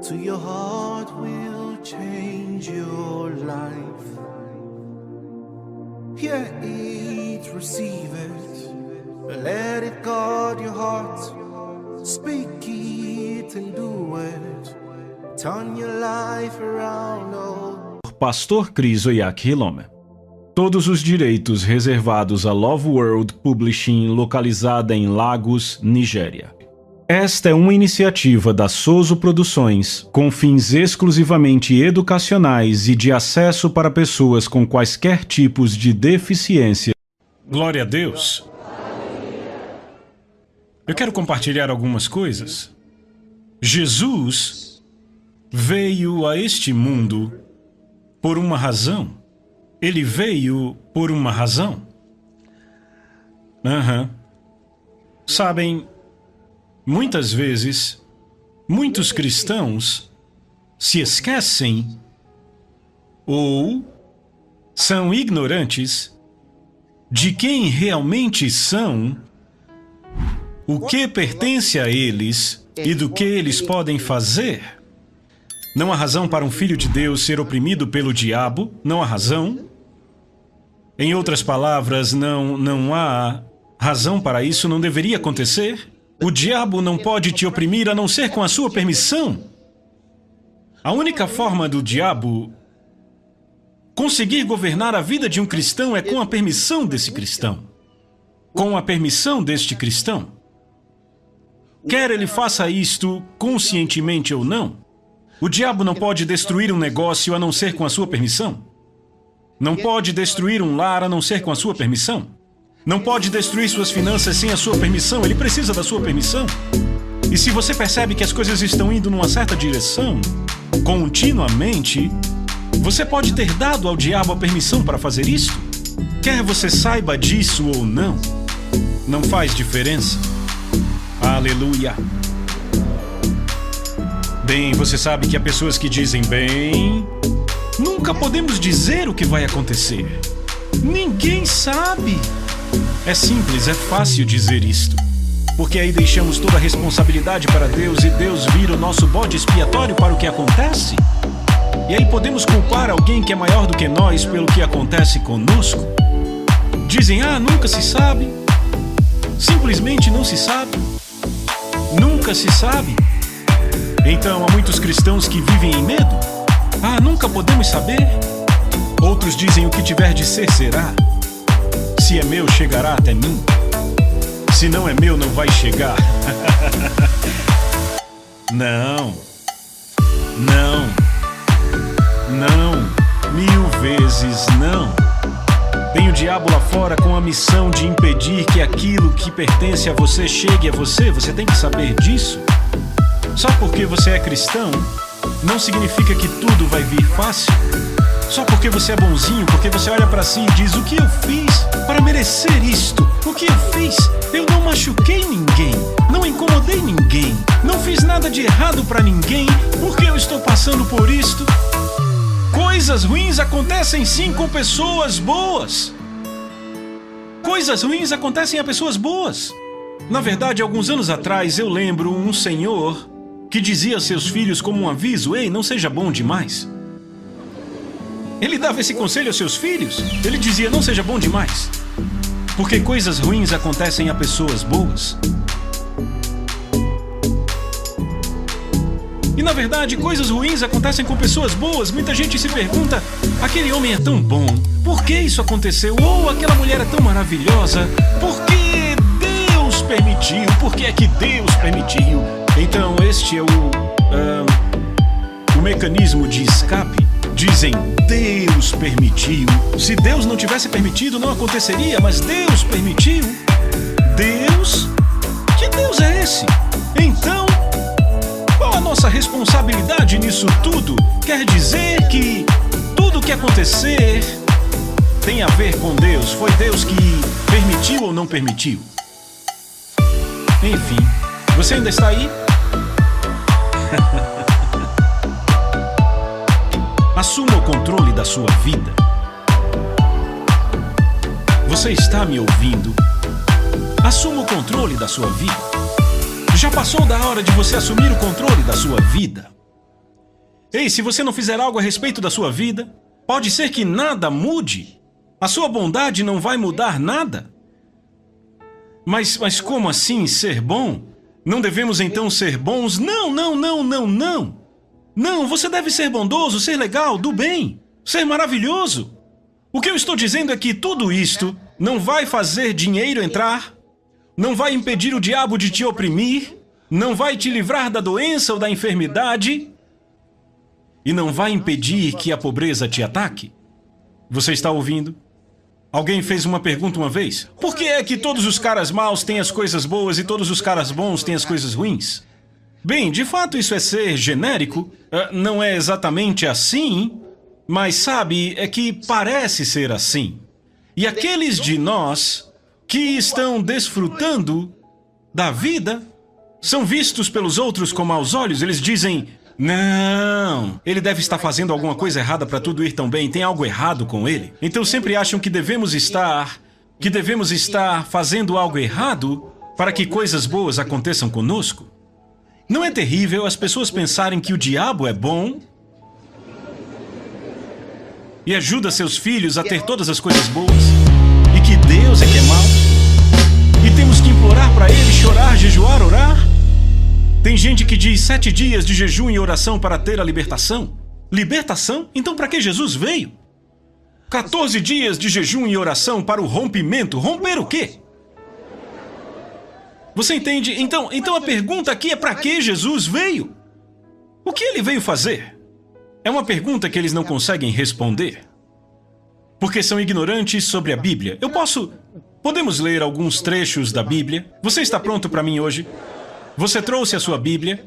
to your heart will change your life. Hear it, receive it, let it guard your heart. Speak it and do it, turn your life around, oh. Pastor Chris Oyakhilome. Todos os direitos reservados à Love World Publishing, localizada em Lagos, Nigéria. Esta é uma iniciativa da Sozo Produções, com fins exclusivamente educacionais e de acesso para pessoas com quaisquer tipos de deficiência. Glória a Deus! Eu quero compartilhar algumas coisas. Jesus veio a este mundo por uma razão. Ele veio por uma razão. Sabem, muitas vezes, muitos cristãos se esquecem ou são ignorantes de quem realmente são, o que pertence a eles e do que eles podem fazer. Não há razão para um filho de Deus ser oprimido pelo diabo, não há razão. Em outras palavras, não há razão para isso, não deveria acontecer. O diabo não pode te oprimir a não ser com a sua permissão. A única forma do diabo conseguir governar a vida de um cristão é com a permissão desse cristão. Com a permissão deste cristão. Quer ele faça isto conscientemente ou não, o diabo não pode destruir um negócio a não ser com a sua permissão. Não pode destruir um lar a não ser com a sua permissão. Não pode destruir suas finanças sem a sua permissão, ele precisa da sua permissão. E se você percebe que as coisas estão indo numa certa direção, continuamente, você pode ter dado ao diabo a permissão para fazer isso? Quer você saiba disso ou não, não faz diferença. Aleluia! Bem, você sabe que há pessoas que dizem, bem, nunca podemos dizer o que vai acontecer. Ninguém sabe. É simples, é fácil dizer isto. Porque aí deixamos toda a responsabilidade para Deus e Deus vira o nosso bode expiatório para o que acontece. E aí podemos culpar alguém que é maior do que nós pelo que acontece conosco. Dizem, nunca se sabe. Simplesmente não se sabe. Nunca se sabe. Então, há muitos cristãos que vivem em medo. Nunca podemos saber. Outros dizem, o que tiver de ser, será. Se é meu, chegará até mim. Se não é meu, não vai chegar. Não. Não. Não. 1000 vezes não. Tem o diabo lá fora com a missão de impedir que aquilo que pertence a você chegue a você. Você tem que saber disso. Só porque você é cristão, não significa que tudo vai vir fácil. Só porque você é bonzinho, porque você olha pra si e diz, o que eu fiz para merecer isto? O que eu fiz? Eu não machuquei ninguém, não incomodei ninguém, não fiz nada de errado pra ninguém, por que eu estou passando por isto? Coisas ruins acontecem sim com pessoas boas. Coisas ruins acontecem a pessoas boas. Na verdade, alguns anos atrás, eu lembro um senhor que dizia a seus filhos como um aviso, ei, não seja bom demais. Ele dava esse conselho aos seus filhos. Ele dizia, não seja bom demais. Porque coisas ruins acontecem a pessoas boas. E na verdade, coisas ruins acontecem com pessoas boas. Muita gente se pergunta, aquele homem é tão bom, por que isso aconteceu? Ou aquela mulher é tão maravilhosa, por que Deus permitiu? Por que é que Deus permitiu? Então este é o mecanismo de escape. Dizem, Deus permitiu. Se Deus não tivesse permitido, não aconteceria, mas Deus permitiu. Deus? Que Deus é esse? Então, qual a nossa responsabilidade nisso tudo? Quer dizer que tudo que acontecer tem a ver com Deus. Foi Deus que permitiu ou não permitiu? Enfim, você ainda está aí? Assuma o controle da sua vida. Você está me ouvindo? Assuma o controle da sua vida. Já passou da hora de você assumir o controle da sua vida. Ei, se você não fizer algo a respeito da sua vida, pode ser que nada mude. A sua bondade não vai mudar nada. Mas como assim ser bom? Não devemos então ser bons? Não. Não, você deve ser bondoso, ser legal, do bem, ser maravilhoso. O que eu estou dizendo é que tudo isto não vai fazer dinheiro entrar, não vai impedir o diabo de te oprimir, não vai te livrar da doença ou da enfermidade e não vai impedir que a pobreza te ataque. Você está ouvindo? Alguém fez uma pergunta uma vez. Por que é que todos os caras maus têm as coisas boas e todos os caras bons têm as coisas ruins? Bem, de fato isso é ser genérico. Não é exatamente assim, mas sabe, é que parece ser assim. E aqueles de nós que estão desfrutando da vida são vistos pelos outros com maus olhos. Eles dizem, não, ele deve estar fazendo alguma coisa errada para tudo ir tão bem, tem algo errado com ele. Então sempre acham que devemos estar fazendo algo errado para que coisas boas aconteçam conosco. Não é terrível as pessoas pensarem que o diabo é bom e ajuda seus filhos a ter todas as coisas boas e que Deus é que é mau e temos que implorar para ele, chorar, jejuar, orar? Tem gente que diz 7 dias de jejum e oração para ter a libertação. Libertação? Então para que Jesus veio? 14 dias de jejum e oração para o rompimento. Romper o quê? Você entende? Então a pergunta aqui é para que Jesus veio? O que ele veio fazer? É uma pergunta que eles não conseguem responder. Porque são ignorantes sobre a Bíblia. Podemos ler alguns trechos da Bíblia? Você está pronto para mim hoje? Você trouxe a sua Bíblia?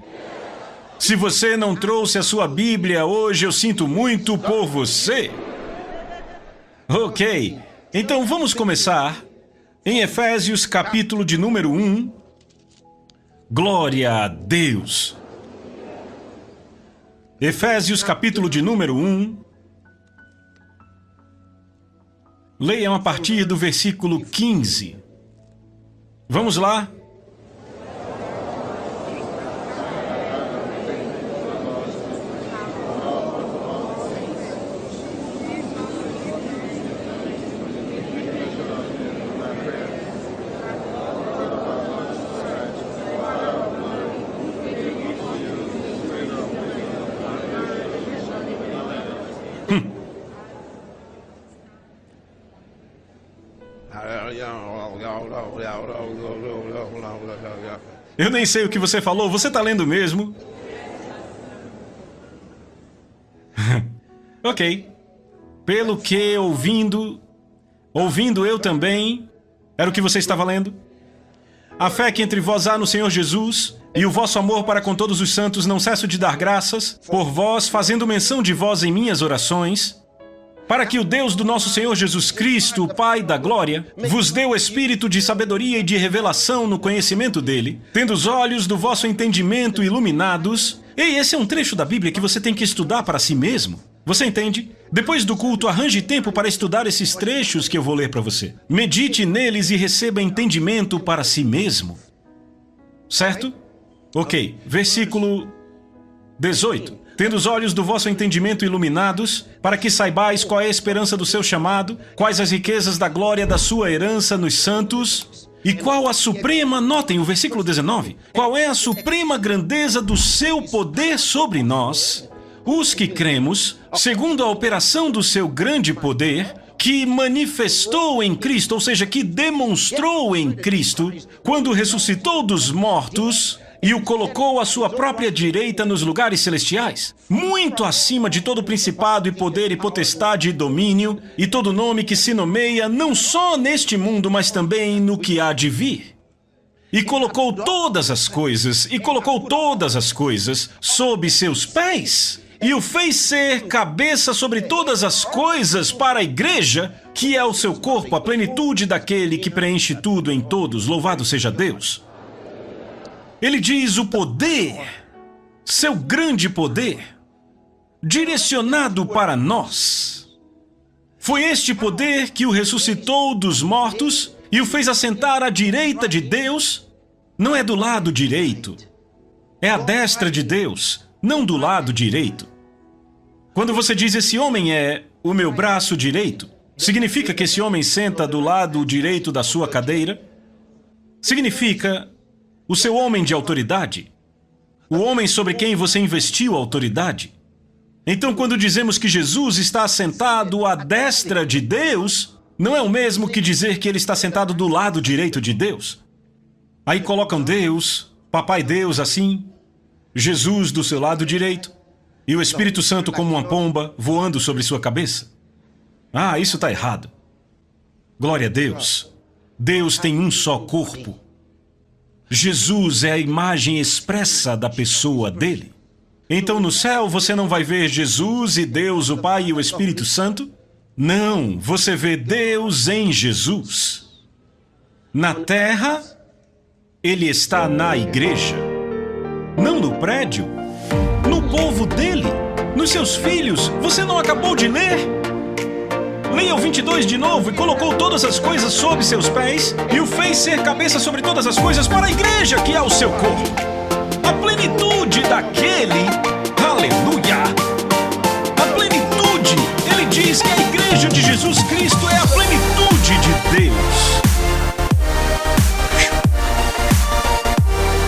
Se você não trouxe a sua Bíblia hoje, eu sinto muito por você. Ok, então vamos começar em Efésios capítulo de número 1. Glória a Deus. Efésios capítulo de número 1. Leiam a partir do versículo 15. Vamos lá? Eu nem sei o que você falou, você está lendo mesmo? Ok. Pelo que ouvindo eu também, era o que você estava lendo? A fé que entre vós há no Senhor Jesus e o vosso amor para com todos os santos, não cesso de dar graças por vós, fazendo menção de vós em minhas orações, para que o Deus do nosso Senhor Jesus Cristo, o Pai da glória, vos dê o espírito de sabedoria e de revelação no conhecimento dele, tendo os olhos do vosso entendimento iluminados. Ei, esse é um trecho da Bíblia que você tem que estudar para si mesmo. Você entende? Depois do culto, arranje tempo para estudar esses trechos que eu vou ler para você. Medite neles e receba entendimento para si mesmo. Certo? Ok, versículo 18. Tendo os olhos do vosso entendimento iluminados, para que saibais qual é a esperança do seu chamado, quais as riquezas da glória da sua herança nos santos, e qual a suprema, notem o versículo 19, qual é a suprema grandeza do seu poder sobre nós, os que cremos, segundo a operação do seu grande poder, que manifestou em Cristo, ou seja, que demonstrou em Cristo, quando ressuscitou dos mortos e o colocou à sua própria direita nos lugares celestiais, muito acima de todo principado e poder e potestade e domínio, e todo nome que se nomeia não só neste mundo, mas também no que há de vir. E colocou todas as coisas sob seus pés, e o fez ser cabeça sobre todas as coisas para a igreja, que é o seu corpo, a plenitude daquele que preenche tudo em todos. Louvado seja Deus. Ele diz o poder, seu grande poder, direcionado para nós. Foi este poder que o ressuscitou dos mortos e o fez assentar à direita de Deus. Não é do lado direito, é à destra de Deus, não do lado direito. Quando você diz esse homem é o meu braço direito, significa que esse homem senta do lado direito da sua cadeira? Significa o seu homem de autoridade? O homem sobre quem você investiu a autoridade? Então, quando dizemos que Jesus está sentado à destra de Deus, não é o mesmo que dizer que ele está sentado do lado direito de Deus. Aí colocam Deus, Papai Deus assim, Jesus do seu lado direito e o Espírito Santo como uma pomba voando sobre sua cabeça. Ah, isso está errado. Glória a Deus. Deus tem um só corpo. Jesus é a imagem expressa da pessoa dele. Então no céu você não vai ver Jesus e Deus, o Pai e o Espírito Santo? Não, você vê Deus em Jesus. Na terra, ele está na igreja. Não no prédio, no povo dele, nos seus filhos. Você não acabou de ler? Leia o 22 de novo. E colocou todas as coisas sob seus pés e o fez ser cabeça sobre todas as coisas para a igreja, que é o seu corpo. A plenitude daquele, aleluia! A plenitude, ele diz que a igreja de Jesus Cristo é a plenitude de Deus.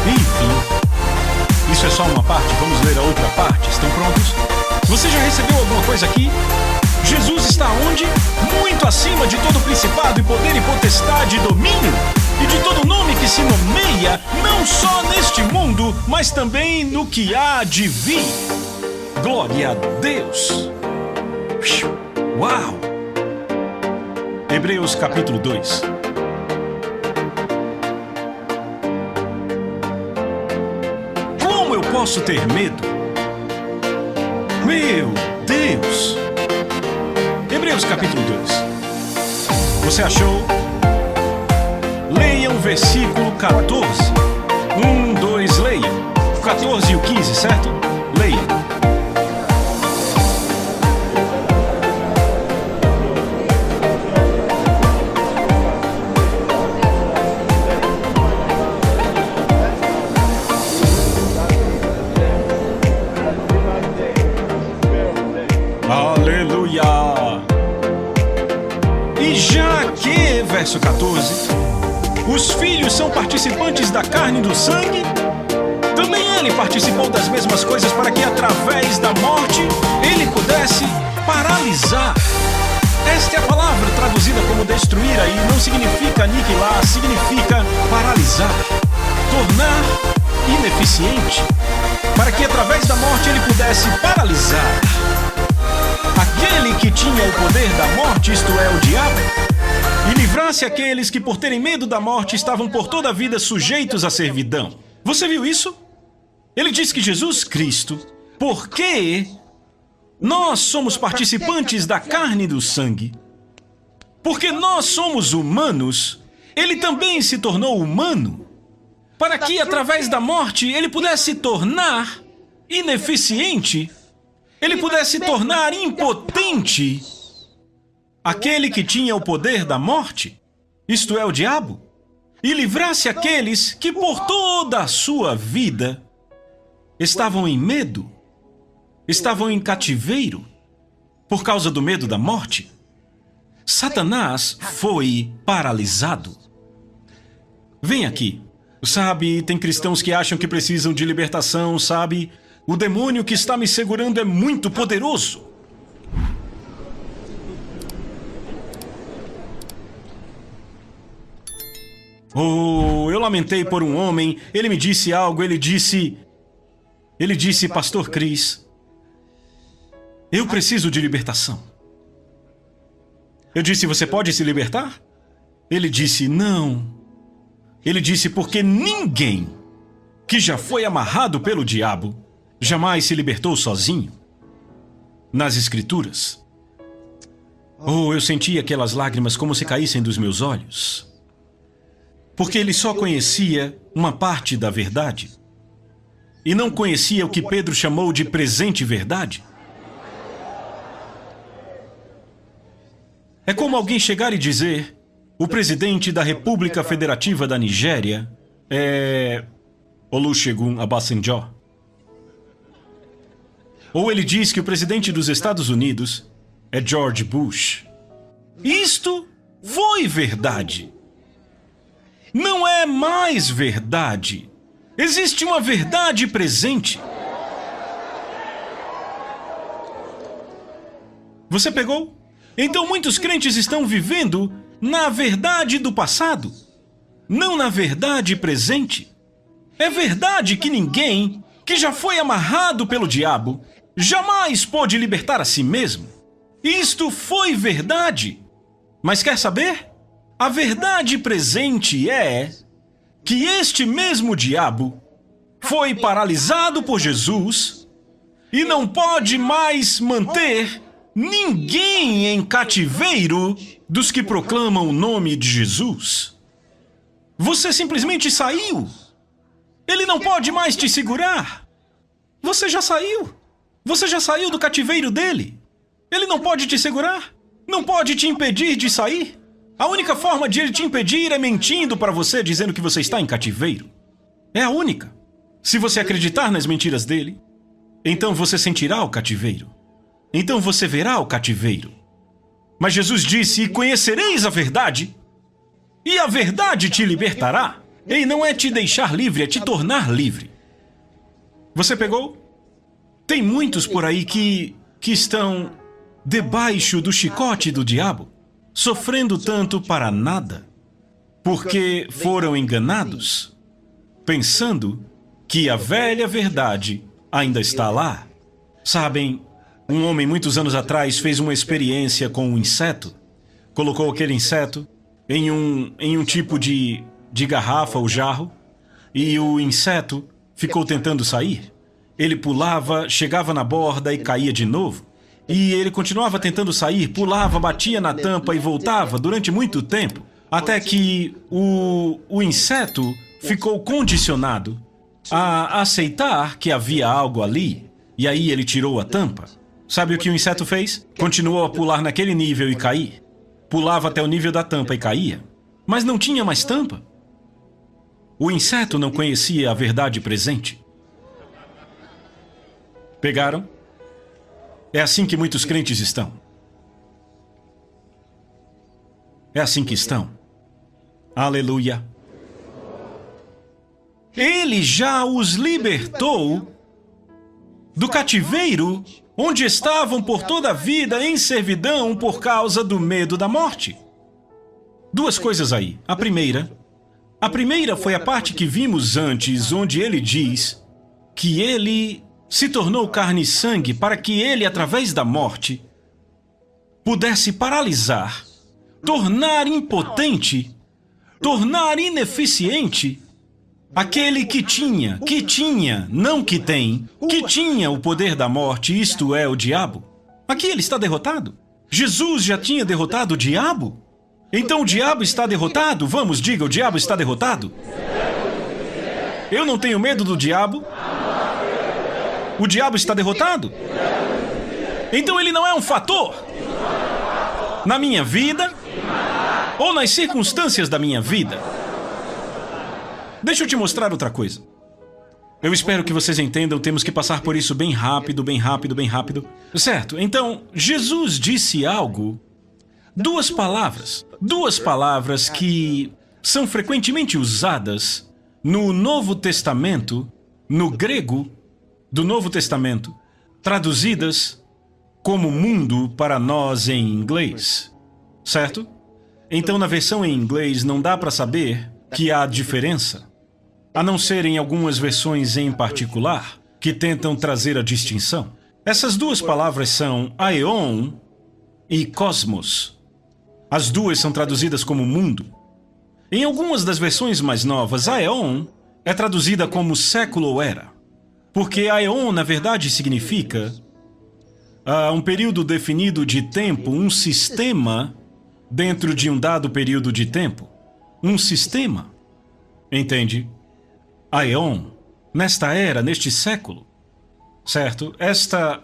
Enfim, isso é só uma parte, vamos ler a outra parte. Estão prontos? Você já recebeu alguma coisa aqui? Jesus está onde? Muito acima de todo principado e poder e potestade e domínio, e de todo nome que se nomeia, não só neste mundo, mas também no que há de vir. Glória a Deus! Uau! Hebreus capítulo 2. Como eu posso ter medo? Meu Deus! Hebreus capítulo 2. Você achou? Leia o versículo 14. 2, leia. O 14 e o 15, certo? Leia. Aleluia! E já que, verso 14, os filhos são participantes da carne e do sangue, também ele participou das mesmas coisas para que, através da morte, ele pudesse paralisar. Esta é a palavra traduzida como destruir aí, não significa aniquilar, significa paralisar, tornar ineficiente, para que, através da morte, ele pudesse paralisar aquele que tinha o poder da morte, isto é, o diabo, e livrasse aqueles que, por terem medo da morte, estavam por toda a vida sujeitos à servidão. Você viu isso? Ele diz que Jesus Cristo, porque nós somos participantes da carne e do sangue, porque nós somos humanos, ele também se tornou humano, para que, através da morte, ele pudesse tornar ineficiente, ele pudesse tornar impotente aquele que tinha o poder da morte, isto é, o diabo, e livrasse aqueles que por toda a sua vida estavam em medo, estavam em cativeiro, por causa do medo da morte. Satanás foi paralisado. Vem aqui. Sabe, tem cristãos que acham que precisam de libertação, sabe? O demônio que está me segurando é muito poderoso. Oh, eu lamentei por um homem, ele me disse algo, ele disse, Pastor Chris, eu preciso de libertação. Eu disse, você pode se libertar? Ele disse, não. Ele disse, porque ninguém que já foi amarrado pelo diabo jamais se libertou sozinho. Nas Escrituras. Oh, eu senti aquelas lágrimas como se caíssem dos meus olhos. Porque ele só conhecia uma parte da verdade. E não conhecia o que Pedro chamou de presente verdade. É como alguém chegar e dizer, o presidente da República Federativa da Nigéria é Olusegun Obasanjo. Ou ele diz que o presidente dos Estados Unidos é George Bush. Isto foi verdade. Não é mais verdade. Existe uma verdade presente. Você pegou? Então muitos crentes estão vivendo na verdade do passado, não na verdade presente. É verdade que ninguém que já foi amarrado pelo diabo jamais pôde libertar a si mesmo. Isto foi verdade. Mas quer saber? A verdade presente é que este mesmo diabo foi paralisado por Jesus e não pode mais manter ninguém em cativeiro dos que proclamam o nome de Jesus. Você simplesmente saiu. Ele não pode mais te segurar. Você já saiu. Você já saiu do cativeiro dele. Ele não pode te segurar. Não pode te impedir de sair. A única forma de ele te impedir é mentindo para você, dizendo que você está em cativeiro. É a única. Se você acreditar nas mentiras dele, então você sentirá o cativeiro. Então você verá o cativeiro. Mas Jesus disse: e conhecereis a verdade, e a verdade te libertará. E não é te deixar livre, é te tornar livre. Você pegou? Tem muitos por aí que estão debaixo do chicote do diabo, sofrendo tanto para nada, porque foram enganados, pensando que a velha verdade ainda está lá. Sabem, um homem muitos anos atrás fez uma experiência com um inseto, colocou aquele inseto em um tipo de garrafa ou jarro, e o inseto ficou tentando sair. Ele pulava, chegava na borda e caía de novo. E ele continuava tentando sair, pulava, batia na tampa e voltava durante muito tempo, até que o inseto ficou condicionado a aceitar que havia algo ali, e aí ele tirou a tampa. Sabe o que o inseto fez? Continuou a pular naquele nível e cair. Pulava até o nível da tampa e caía, mas não tinha mais tampa. O inseto não conhecia a verdade presente. Pegaram? É assim que muitos crentes estão. É assim que estão. Aleluia. Ele já os libertou do cativeiro onde estavam por toda a vida em servidão por causa do medo da morte. Duas coisas aí. A primeira foi a parte que vimos antes, onde ele diz que ele se tornou carne e sangue para que ele, através da morte, pudesse paralisar, tornar impotente, tornar ineficiente aquele que tinha, não que tem, que tinha o poder da morte, isto é, o diabo. Aqui ele está derrotado. Jesus já tinha derrotado o diabo. Então o diabo está derrotado? Vamos, diga, o diabo está derrotado? Eu não tenho medo do diabo. O diabo está derrotado? Então ele não é um fator na minha vida ou nas circunstâncias da minha vida. Deixa eu te mostrar outra coisa. Eu espero que vocês entendam, temos que passar por isso bem rápido, bem rápido, bem rápido. Certo, então, Jesus disse algo, duas palavras que são frequentemente usadas no Novo Testamento, no grego do Novo Testamento, traduzidas como mundo para nós em inglês, certo? Então, na versão em inglês, não dá para saber que há diferença, a não ser em algumas versões em particular, que tentam trazer a distinção. Essas duas palavras são aeon e cosmos. As duas são traduzidas como mundo. Em algumas das versões mais novas, aeon é traduzida como século ou era, porque aeon, na verdade, significa um período definido de tempo, um sistema dentro de um dado período de tempo. Um sistema. Entende? Aeon, nesta era, neste século, certo? Esta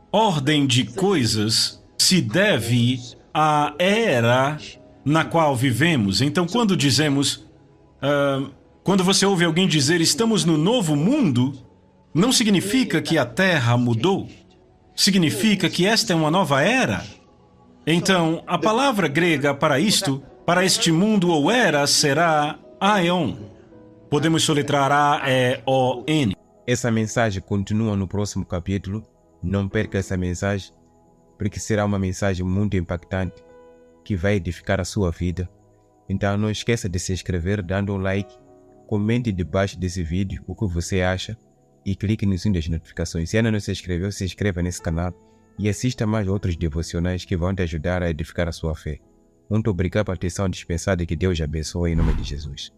ordem de coisas se deve à era na qual vivemos. Então, quando dizemos, quando você ouve alguém dizer estamos no novo mundo, não significa que a Terra mudou. significa que esta é uma nova era. Então, a palavra grega para isto, para este mundo ou era, será aion. Podemos soletrar A-E-O-N. Essa mensagem continua no próximo capítulo. Não perca essa mensagem, porque será uma mensagem muito impactante que vai edificar a sua vida. Então não esqueça de se inscrever dando um like, comente debaixo desse vídeo o que você acha e clique no sininho das notificações. Se ainda não se inscreveu, se inscreva nesse canal e assista mais outros devocionais que vão te ajudar a edificar a sua fé. Muito obrigado pela atenção dispensada e que Deus abençoe em nome de Jesus.